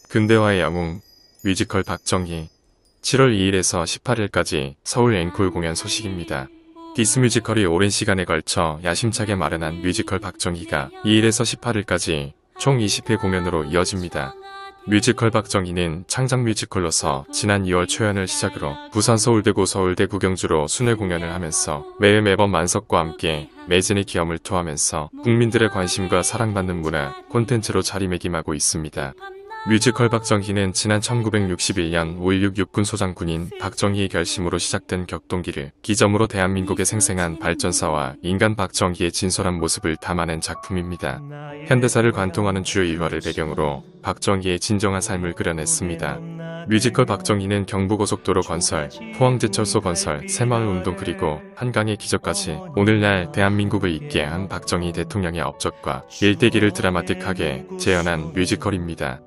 근대화의 영웅, 뮤지컬 박정희. 7월 2일에서 18일까지 서울 앵콜 공연 소식입니다. 디스 뮤지컬이 오랜 시간에 걸쳐 야심차게 마련한 뮤지컬 박정희가 2일에서 18일까지 총 20회 공연으로 이어집니다. 뮤지컬 박정희는 창작 뮤지컬로서 지난 2월 초연을 시작으로 부산 서울대구 서울대 구경주로 순회 공연을 하면서 매번 만석과 함께 매진의 기염을 토하면서 국민들의 관심과 사랑받는 문화 콘텐츠로 자리매김하고 있습니다. 뮤지컬 박정희는 지난 1961년 5.16 육군소장 군인 박정희의 결심으로 시작된 격동기를 기점으로 대한민국의 생생한 발전사와 인간 박정희의 진솔한 모습을 담아낸 작품입니다. 현대사를 관통하는 주요 일화를 배경으로 박정희의 진정한 삶을 그려냈습니다. 뮤지컬 박정희는 경부고속도로 건설, 포항제철소 건설, 새마을운동 그리고 한강의 기적까지 오늘날 대한민국을 있게 한 박정희 대통령의 업적과 일대기를 드라마틱하게 재현한 뮤지컬입니다.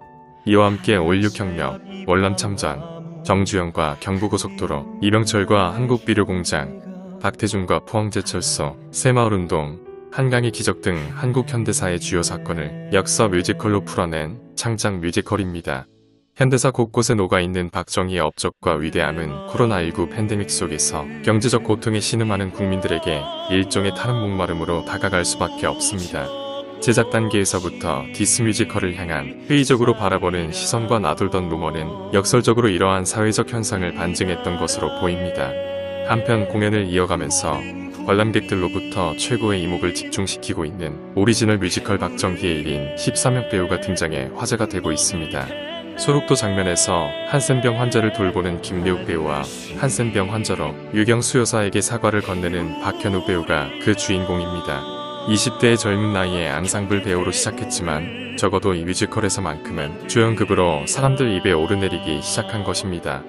이와 함께 5.16 혁명, 월남 참전, 정주영과 경부고속도로, 이병철과 한국비료공장, 박태준과 포항제철소, 새마을운동, 한강의 기적 등 한국 현대사의 주요 사건을 역사 뮤지컬로 풀어낸 창작 뮤지컬입니다. 현대사 곳곳에 녹아있는 박정희의 업적과 위대함은 코로나19 팬데믹 속에서 경제적 고통에 신음하는 국민들에게 일종의 타는 목마름으로 다가갈 수밖에 없습니다. 제작 단계에서부터 디스 뮤지컬을 향한 회의적으로 바라보는 시선과 나돌던 루머는 역설적으로 이러한 사회적 현상을 반증했던 것으로 보입니다. 한편 공연을 이어가면서 관람객들로부터 최고의 이목을 집중시키고 있는 오리지널 뮤지컬 박정희의 1인 14명 배우가 등장해 화제가 되고 있습니다. 소록도 장면에서 한센병 환자를 돌보는 김래욱 배우와 한센병 환자로 유경수 여사에게 사과를 건네는 박현우 배우가 그 주인공입니다. 20대의 젊은 나이에 앙상블 배우로 시작했지만 적어도 이 뮤지컬에서만큼은 주연급으로 사람들 입에 오르내리기 시작한 것입니다.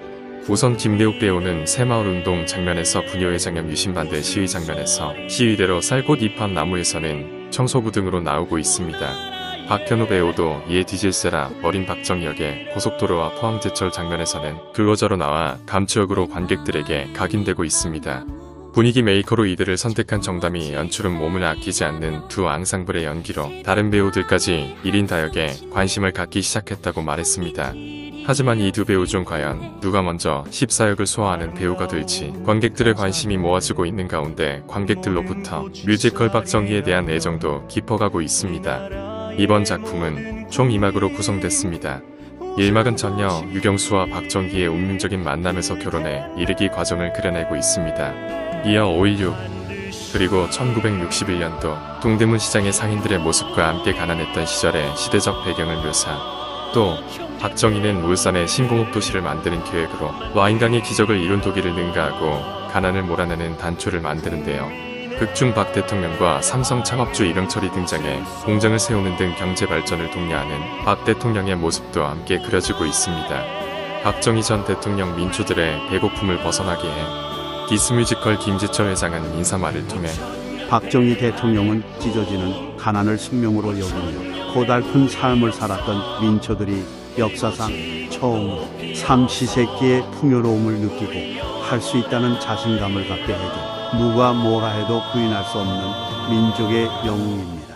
우선 김래욱 배우는 새마을운동 장면에서 부녀회장염 유신반대 시위 장면에서 시위대로 쌀꽃 잎한 나무에서는 청소부 등으로 나오고 있습니다. 박현우 배우도 이에 디질세라 어린 박정희 역의 고속도로와 포항제철 장면에서는 근로자로 나와 감투역으로 관객들에게 각인되고 있습니다. 분위기 메이커로 이들을 선택한 정담이 연출은 몸을 아끼지 않는 두 앙상블의 연기로 다른 배우들까지 1인 다역에 관심을 갖기 시작했다고 말했습니다. 하지만 이 두 배우 중 과연 누가 먼저 14역을 소화하는 배우가 될지 관객들의 관심이 모아지고 있는 가운데 관객들로부터 뮤지컬 박정희에 대한 애정도 깊어가고 있습니다. 이번 작품은 총 2막으로 구성됐습니다. 1막은 전혀 유경수와 박정희의 운명적인 만남에서 결혼에 이르기 과정을 그려내고 있습니다. 이어 5.16 그리고 1961년도 동대문 시장의 상인들의 모습과 함께 가난했던 시절의 시대적 배경을 묘사, 또 박정희는 울산의 신공업 도시를 만드는 계획으로 와인강의 기적을 이룬 독일을 능가하고 가난을 몰아내는 단초를 만드는데요. 극중 박 대통령과 삼성 창업주 이병철이 등장해 공장을 세우는 등 경제 발전을 독려하는 박 대통령의 모습도 함께 그려지고 있습니다. 박정희 전 대통령 민초들의 배고픔을 벗어나게 해 디스 뮤지컬 김지철 회장은 인사말을 통해 박정희 대통령은 찢어지는 가난을 숙명으로 여기며 고달픈 삶을 살았던 민초들이 역사상 처음으로 삼시세끼의 풍요로움을 느끼고 할 수 있다는 자신감을 갖게 해준 누가 뭐라 해도 부인할 수 없는 민족의 영웅입니다.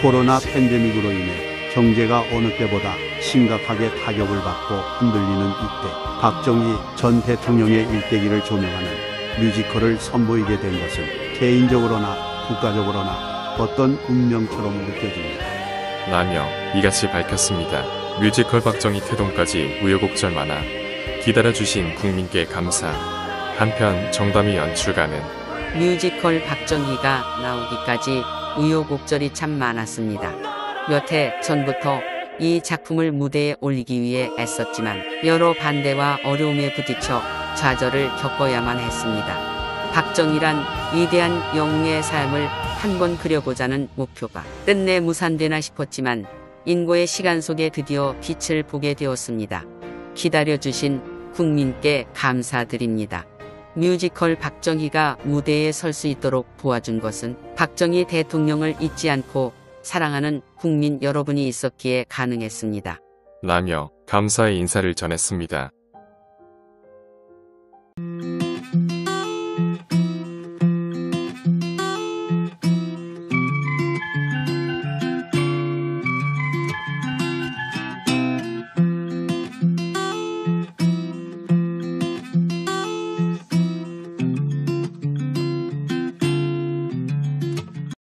코로나 팬데믹으로 인해 경제가 어느 때보다 심각하게 타격을 받고 흔들리는 이때 박정희 전 대통령의 일대기를 조명하는 뮤지컬을 선보이게 된 것은 개인적으로나 국가적으로나 어떤 운명처럼 느껴집니다. 라며 이같이 밝혔습니다. 뮤지컬 박정희 태동까지 우여곡절 많아 기다려주신 국민께 감사. 한편 정담이 연출가는 뮤지컬 박정희가 나오기까지 우여곡절이 참 많았습니다. 몇 해 전부터 이 작품을 무대에 올리기 위해 애썼지만 여러 반대와 어려움에 부딪혀 좌절을 겪어야만 했습니다. 박정희란 위대한 영웅의 삶을 한 번 그려보자는 목표가 끝내 무산되나 싶었지만 인고의 시간 속에 드디어 빛을 보게 되었습니다. 기다려주신 국민께 감사드립니다. 뮤지컬 박정희가 무대에 설 수 있도록 도와준 것은 박정희 대통령을 잊지 않고 사랑하는 국민 여러분이 있었기에 가능했습니다. 라며 감사의 인사를 전했습니다.